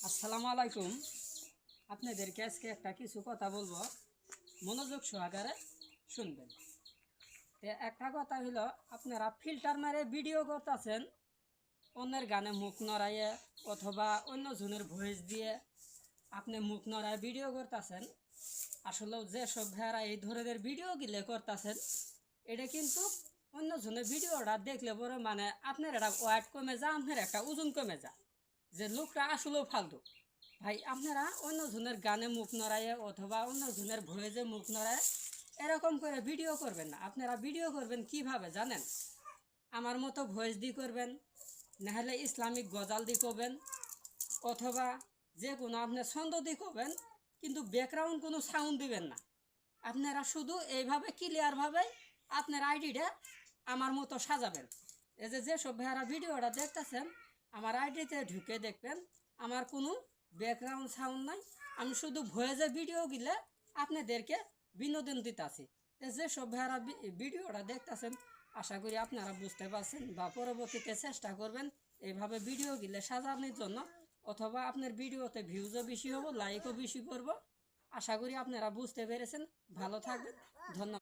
আসসালামু আলাইকুম। আপনাদেরকে আজকে একটা কিছু কথা বলবো, মনোযোগ সহকারে শুনবেন। একটা কথা হইল, আপনারা ফিল্টার মেরে ভিডিও করতেছেন অন্যের গানে মুখ নড়াইয়ে অথবা অন্য জনের ভয়েস দিয়ে আপনি মুখ নড়ায় ভিডিও করতেছেন। আসলে যেসব ভাইয়ারা এই ধরনের ভিডিও গিলে করতেছেন, এটা কিন্তু অন্য জনের ভিডিওটা দেখলে পরে মানে আপনার একটা ওয়েট কমে যায়, আপনার একটা ওজন কমে যায়, যে লোকটা আসলেও ফালতু। ভাই, আপনারা অন্য জনের গানে মুখ নড়াইয়ে অথবা অন্য জনের ভয়েসে মুখ নড়ায় এরকম করে ভিডিও করবেন না। আপনারা ভিডিও করবেন কিভাবে জানেন? আমার মতো ভয়েস দিয়ে করবেন, নাহলে ইসলামিক গজাল দিয়ে করবেন, অথবা যে কোনো আপনার ছন্দ দিয়ে করবেন, কিন্তু ব্যাকগ্রাউন্ড কোনো সাউন্ড দিবেন না। আপনারা শুধু এইভাবে ক্লিয়ারভাবে আপনার আইডিটা আমার মতো সাজাবেন। এই যে যেসব ভাইয়ারা ভিডিওটা দেখতেছেন, আমার আইডিতে ঢুকে দেখবেন আমার কোনো ব্যাকগ্রাউন্ড সাউন্ড নাই, আমি শুধু ভয়েসে ভিডিও গিলে আপনাদেরকে বিনোদন দিতেছি। যেসব ভাইয়ারা ভিডিওটা দেখতেছেন, আশা করি আপনারা বুঝতে পারছেন বা পরবর্তীতে চেষ্টা করবেন এইভাবে ভিডিও গিলে সাজানোর জন্য, অথবা আপনার ভিডিওতে ভিউজও বেশি হবো, লাইকও বেশি করবো। আশা করি আপনারা বুঝতে পেরেছেন। ভালো থাকবেন। ধন্যবাদ।